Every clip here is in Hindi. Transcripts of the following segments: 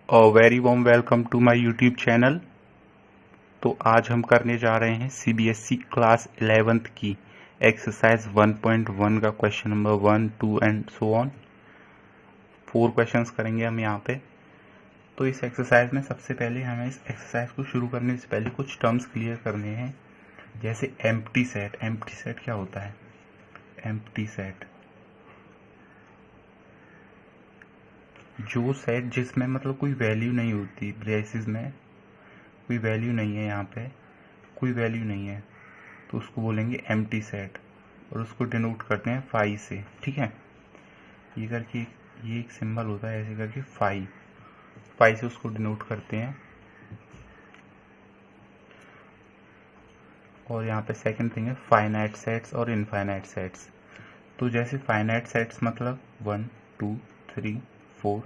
Very warm welcome to my YouTube channel. तो आज हम करने जा रहे हैं सीबीएसई क्लास 11th की एक्सरसाइज 1.1 का question number 1, 2 and so on. 4 questions करेंगे हम यहाँ पे। तो इस एक्सरसाइज में सबसे पहले हमें इस एक्सरसाइज को शुरू करने से पहले कुछ टर्म्स क्लियर करने हैं, जैसे एम्प्टी सेट। एम्प्टी सेट क्या होता है? एम्प्टी सेट जो सेट जिसमें मतलब कोई वैल्यू नहीं होती, ब्रेसेस में कोई वैल्यू नहीं है, यहाँ पे कोई वैल्यू नहीं है, तो उसको बोलेंगे एम्प्टी सेट और उसको डिनोट करते हैं फाई से। ठीक है, ये करके ये एक सिंबल होता है, ऐसे करके फाई से उसको डिनोट करते हैं। और यहाँ पे सेकंड थिंग है फाइनाइट सेट्स और इनफाइनाइट सेट्स। तो जैसे फाइनाइट सेट्स मतलब 1, 2, 3, 4,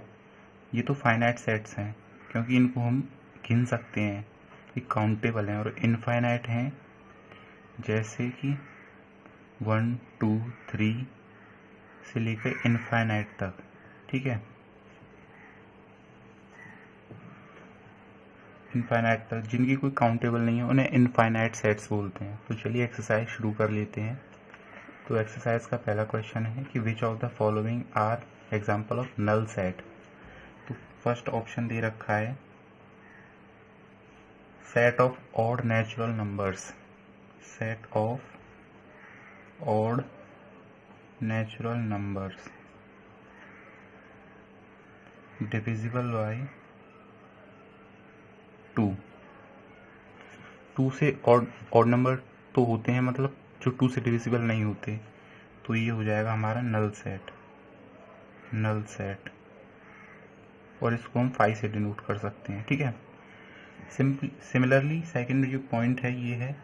ये तो फाइनाइट सेट्स हैं क्योंकि इनको हम गिन सकते हैं, ये काउंटेबल हैं। और इनफाइनाइट हैं जैसे कि 1, 2, 3 से लेकर इनफाइनाइट तक। ठीक है, इनफाइनाइट तक जिनकी कोई काउंटेबल नहीं है उन्हें इनफाइनाइट सेट्स बोलते हैं। तो चलिए एक्सरसाइज शुरू कर लेते हैं। तो एक्सरसाइज का पहला क्वेश्चन है कि which of the following are example of null set. तो फर्स्ट ऑप्शन दे रखा है set of odd natural numbers, set of odd natural numbers divisible by 2 से ऑड नंबर तो होते हैं, मतलब जो 2 से डिविजिबल नहीं होते, तो ये हो जाएगा हमारा नल सेट। नल सेट और इसको हम 5 से डिनोट कर सकते हैं। ठीक है, सिमिलरली सेकंड जो पॉइंट है ये है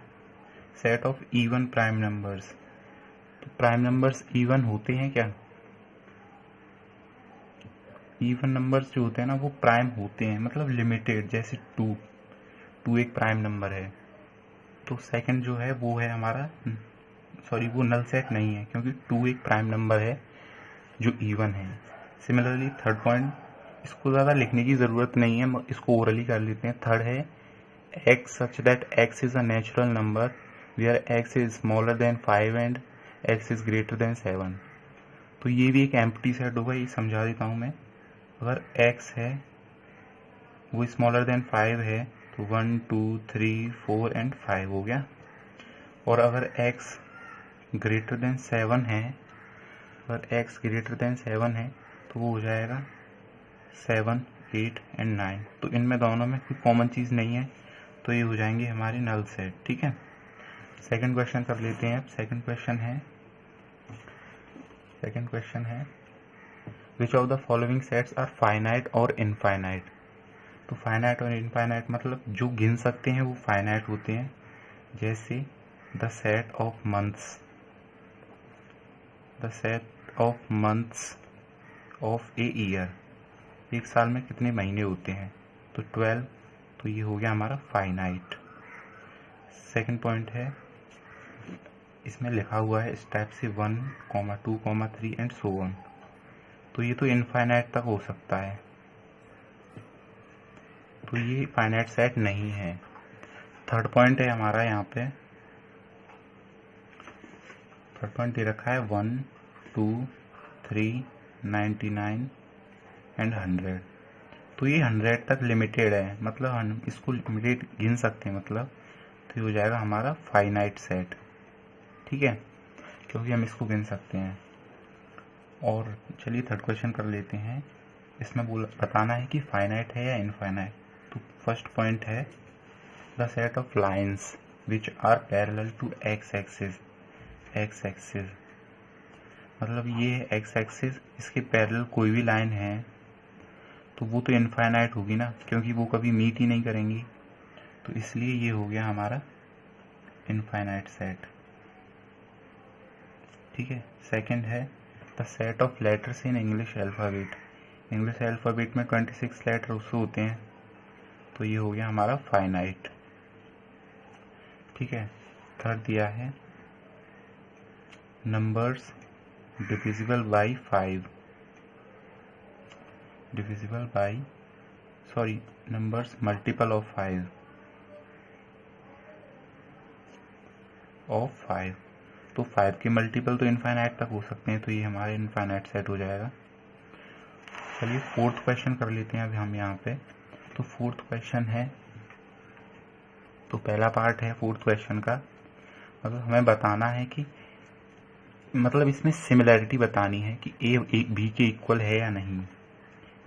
set of even prime numbers. तो प्राइम नंबर्स इवन होते हैं क्या? इवन नंबर्स जो होते हैं ना वो प्राइम होते हैं, मतलब लिमिटेड, जैसे 2 एक प्राइम नंबर है। तो सेकंड जो है वो है हमारा, सॉरी वो नल सेट नहीं है क्योंकि 2 एक प्राइम नंबर है जो इवन है। सिमिलरली थर्ड पॉइंट, इसको ज़्यादा लिखने की ज़रूरत नहीं है, इसको ओरली कर लेते हैं। थर्ड है x such that x is a natural number where x is smaller than 5 and x is greater than 7। तो ये भी एक एम्प्टी सेट होगा, ये समझा देता हूँ मैं। अगर x है वो स्मॉलर देन 5 है तो 1, 2, 3, 4 एंड 5 हो गया। और अगर x ग्रेटर देन 7 है, अगर x ग्रेटर देन 7 है तो वो हो जाएगा 7, 8 एंड 9। तो इनमें दोनों में कोई कॉमन चीज़ नहीं है, तो ये हो जाएंगे हमारी नल सेट। ठीक है, सेकंड क्वेश्चन कर लेते हैं। अब सेकंड क्वेश्चन है which of the following sets are finite और इनफाइनाइट। तो फाइनाइट और इनफाइनाइट मतलब जो गिन सकते हैं वो फाइनाइट होते हैं, जैसे the set of months of a year. एक साल में कितने महीने होते हैं? तो 12। तो ये हो गया हमारा फाइनाइट। सेकंड पॉइंट है, इसमें लिखा हुआ है इस टाइप से 1, 2, 3 एंड सो ऑन। तो ये तो इनफाइनाइट तक हो सकता है, तो ये फाइनाइट सेट नहीं है। थर्ड पॉइंट है हमारा, यहाँ पे थर्ड पॉइंट दे रखा है 1, 2, 3, 99 एंड 100। तो ये 100 तक लिमिटेड है, मतलब हम इसको लिमिटेड गिन सकते हैं, मतलब तो ये हो जाएगा हमारा फाइनाइट सेट। ठीक है, क्योंकि हम इसको गिन सकते हैं। और चलिए थर्ड क्वेश्चन कर लेते हैं। इसमें बताना है कि फाइनाइट है या इनफाइनाइट। तो फर्स्ट पॉइंट है the set of lines which are parallel to x axis. मतलब ये है एक्स एक्सिस, इसके पैरेलल कोई भी लाइन है तो वो तो इनफाइनाइट होगी ना, क्योंकि वो कभी मीट ही नहीं करेंगी। तो इसलिए ये हो गया हमारा इनफाइनाइट सेट। ठीक है, सेकंड है the set of letters in English alphabet. English alphabet में 26 लेटर उससे होते हैं, तो ये हो गया हमारा फाइनाइट। ठीक है, थर्ड दिया है numbers divisible by 5, sorry numbers multiple of 5 तो 5 के मल्टीपल तो इनफाइनाइट तक हो सकते हैं, तो ये हमारे इनफाइनाइट सेट हो जाएगा। चलिए फोर्थ क्वेश्चन कर लेते हैं अभी हम यहाँ पे। तो फोर्थ क्वेश्चन है, तो पहला पार्ट है फोर्थ क्वेश्चन का, मतलब हमें बताना है कि मतलब इसमें सिमिलैरिटी बतानी है कि ए बी के इक्वल है या नहीं,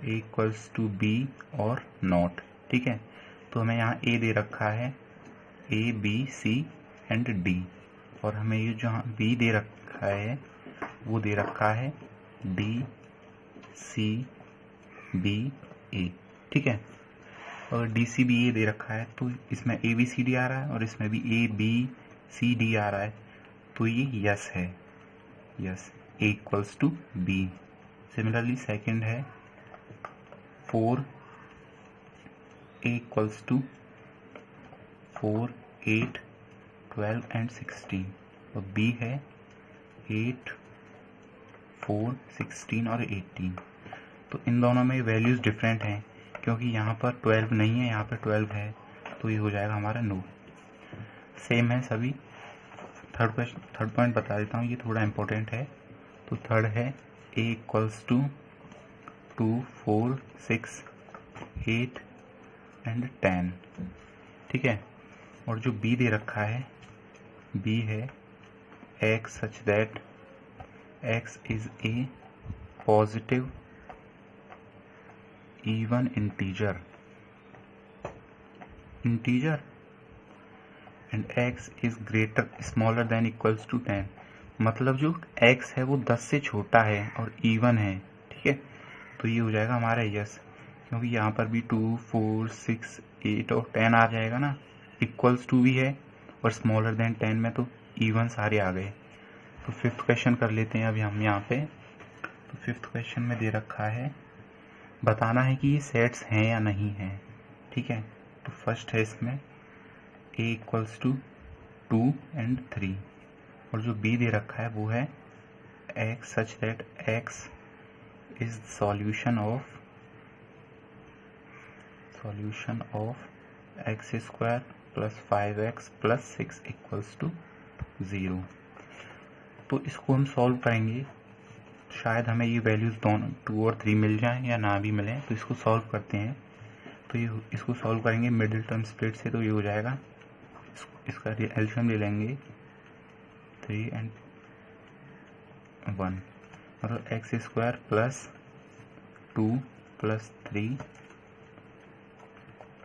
ए इक्वल्स टू बी और नॉट। ठीक है, तो हमें यहाँ ए दे रखा है, a b c and d, और हमें ये जो बी दे रखा है वो दे रखा है डी सी बी ए। ठीक है, और डी सी बी ए दे रखा है, तो इसमें ए बी सी डी आ रहा है और इसमें भी ए बी सी डी आ रहा है, तो ये यस है, yes a equals to b. Similarly second है 4 ए इक्वल्स टू 4 8 12 एंड 16, और बी है 8 4 16 और 18। तो इन दोनों में वैल्यूज डिफरेंट हैं, क्योंकि यहाँ पर 12 नहीं है, यहाँ पर 12 है, तो ये हो जाएगा हमारा नो। सेम है सभी। थर्ड पॉइंट बता देता हूँ, ये थोड़ा इम्पोर्टेंट है। तो थर्ड है ए इक्वल्स टू 2 4 6 8 एंड 10। ठीक है, और जो बी दे रखा है, बी है x such that x is a positive even integer and x is greater smaller than equals to 10। मतलब जो x है वो 10 से छोटा है और इवन है। ठीक है, तो ये हो जाएगा हमारा यस, क्योंकि यहाँ पर भी 2 4 6 8 और 10 आ जाएगा ना, इक्वल्स टू भी है और स्मॉलर देन 10 में तो इवन सारे आ गए। तो फिफ्थ क्वेश्चन कर लेते हैं अभी हम यहाँ पे। तो फिफ्थ क्वेश्चन में दे रखा है, बताना है कि ये सेट्स हैं या नहीं हैं। ठीक है, तो फर्स्ट है इसमें a इक्वल्स टू 2 एंड 3, और जो b दे रखा है वो है x such that x is solution of x square plus 5x plus 6 equals to 0। तो इसको हम सॉल्व करेंगे, शायद हमें ये वैल्यूज दोनों 2 और 3 मिल जाएं या ना भी मिलें। तो इसको सॉल्व करते हैं। तो ये इसको सॉल्व करेंगे मिडिल टर्म स्प्लिट से, तो ये हो जाएगा, इसका एलसीएम ले लेंगे 3 एंड 1, मतलब x square plus 2 plus 3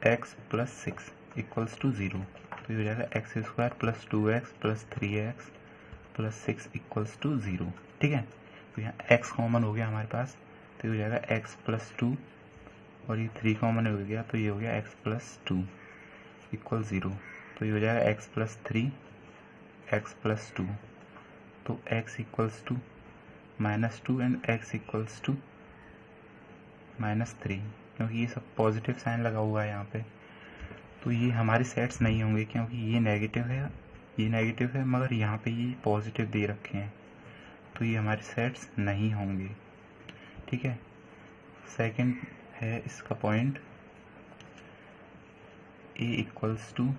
x plus 6 equals to 0। तो ये हो जाएगा x square plus 2x plus 3x plus 6 equals to 0। ठीक है, तो यहाँ x कॉमन हो गया हमारे पास, तो ये हो जाएगा x प्लस 2, और ये 3 कॉमन हो गया, तो ये हो गया x प्लस 2 इक्वल 0। तो ये हो जाएगा x प्लस 3 x प्लस 2, तो x equals to -2 and x equals to -3, क्योंकि ये सब पॉजिटिव साइन लगा हुआ है यहाँ पे। तो ये हमारे सेट्स नहीं होंगे, क्योंकि ये नेगेटिव है, मगर यहाँ पे ये पॉजिटिव दे रखे हैं, तो ये हमारे सेट्स नहीं होंगे। ठीक है, सेकंड है इसका point, a equals to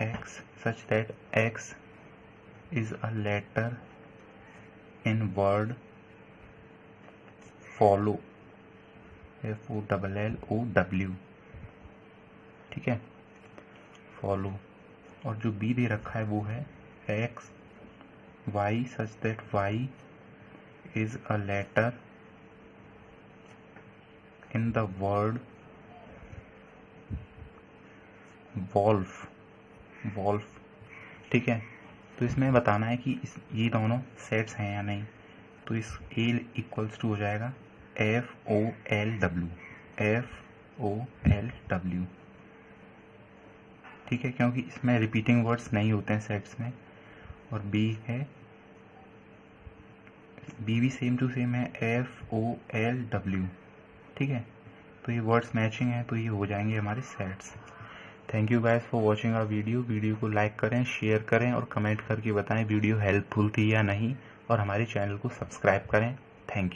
x such that x is a letter in word follow, FOLLOW। ठीक है, फॉलो, और जो b दे रखा है वो है x y such that y is a letter in the word wolf। ठीक है, तो इसमें बताना है कि ये दोनों सेट्स हैं या नहीं। तो इस a इक्वल्स टू हो जाएगा FOLW। ठीक है, क्योंकि इसमें रिपीटिंग वर्ड्स नहीं होते हैं सेट्स में, और b है, b भी सेम टू सेम है FOLW। ठीक है, तो ये वर्ड्स मैचिंग है, तो ये हो जाएंगे हमारे sets. Thank you guys for watching our video को लाइक करें, शेयर करें और कमेंट करके बताएं वीडियो हेल्पफुल थी या नहीं, और हमारे चैनल को सब्सक्राइब करें। Thank you.